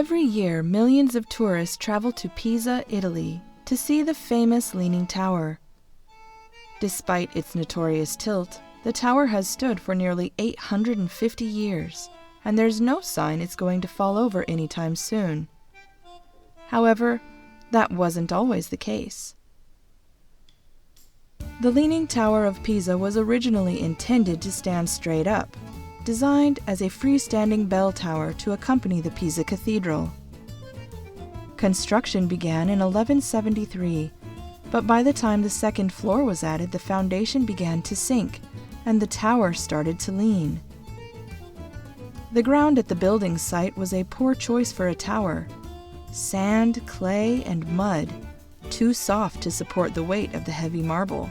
Every year, millions of tourists travel to Pisa, Italy, to see the famous Leaning Tower. Despite its notorious tilt, the tower has stood for nearly 850 years, and there's no sign it's going to fall over anytime soon. However, that wasn't always the case. The Leaning Tower of Pisa was originally intended to stand straight up, designed as a freestanding bell tower to accompany the Pisa Cathedral. Construction began in 1173, but by the time the second floor was added, the foundation began to sink, and the tower started to lean. The ground at the building site was a poor choice for a tower. Sand, clay, and mud, too soft to support the weight of the heavy marble.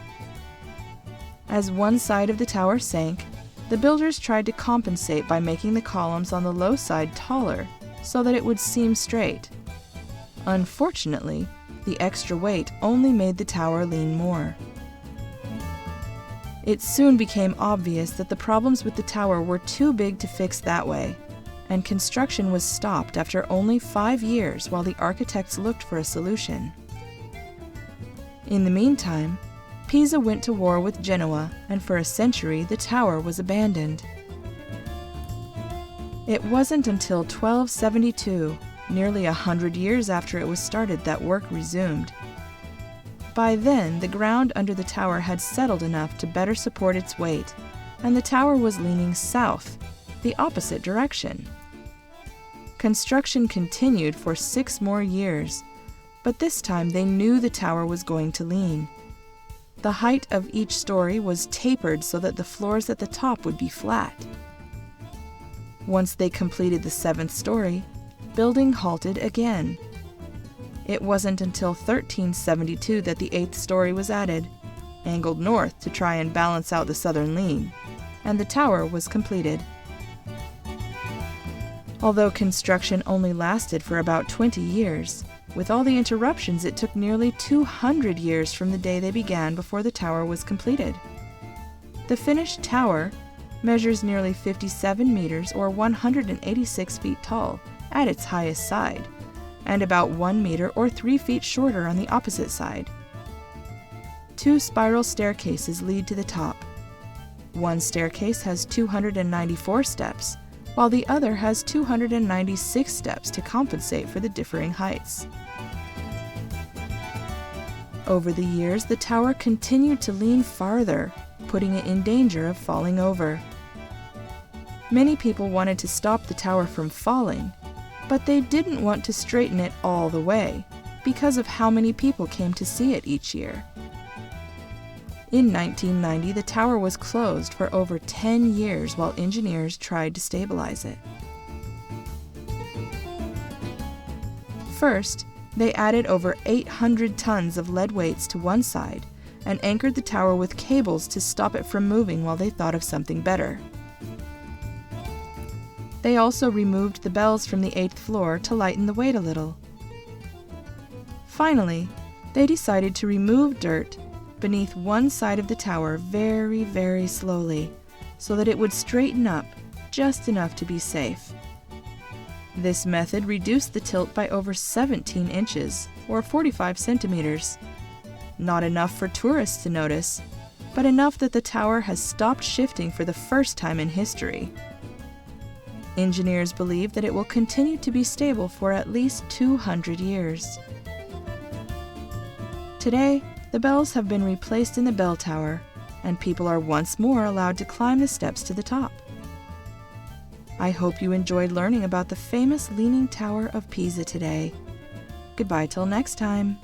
As one side of the tower sank, the builders tried to compensate by making the columns on the low side taller so that it would seem straight. Unfortunately, the extra weight only made the tower lean more. It soon became obvious that the problems with the tower were too big to fix that way, and construction was stopped after only 5 years while the architects looked for a solution. In the meantime, Pisa went to war with Genoa, and for a century the tower was abandoned. It wasn't until 1272, nearly 100 years after it was started, that work resumed. By then, the ground under the tower had settled enough to better support its weight, and the tower was leaning south, the opposite direction. Construction continued for 6 more years, but this time they knew the tower was going to lean. The height of each story was tapered so that the floors at the top would be flat. Once they completed the 7th story, building halted again. It wasn't until 1372 that the 8th story was added, angled north to try and balance out the southern lean, and the tower was completed. Although construction only lasted for about 20 years, with all the interruptions, it took nearly 200 years from the day they began before the tower was completed. The finished tower measures nearly 57 meters or 186 feet tall at its highest side, and about 1 meter or 3 feet shorter on the opposite side. 2 spiral staircases lead to the top. One staircase has 294 steps, while the other has 296 steps to compensate for the differing heights. Over the years, the tower continued to lean farther, putting it in danger of falling over. Many people wanted to stop the tower from falling, but they didn't want to straighten it all the way because of how many people came to see it each year. In 1990, the tower was closed for over 10 years while engineers tried to stabilize it. First, they added over 800 tons of lead weights to one side and anchored the tower with cables to stop it from moving while they thought of something better. They also removed the bells from the 8th floor to lighten the weight a little. Finally, they decided to remove dirt beneath one side of the tower very, very slowly, so that it would straighten up just enough to be safe. This method reduced the tilt by over 17 inches, or 45 centimeters. Not enough for tourists to notice, but enough that the tower has stopped shifting for the first time in history. Engineers believe that it will continue to be stable for at least 200 years. Today, the bells have been replaced in the bell tower, and people are once more allowed to climb the steps to the top. I hope you enjoyed learning about the famous Leaning Tower of Pisa today. Goodbye till next time.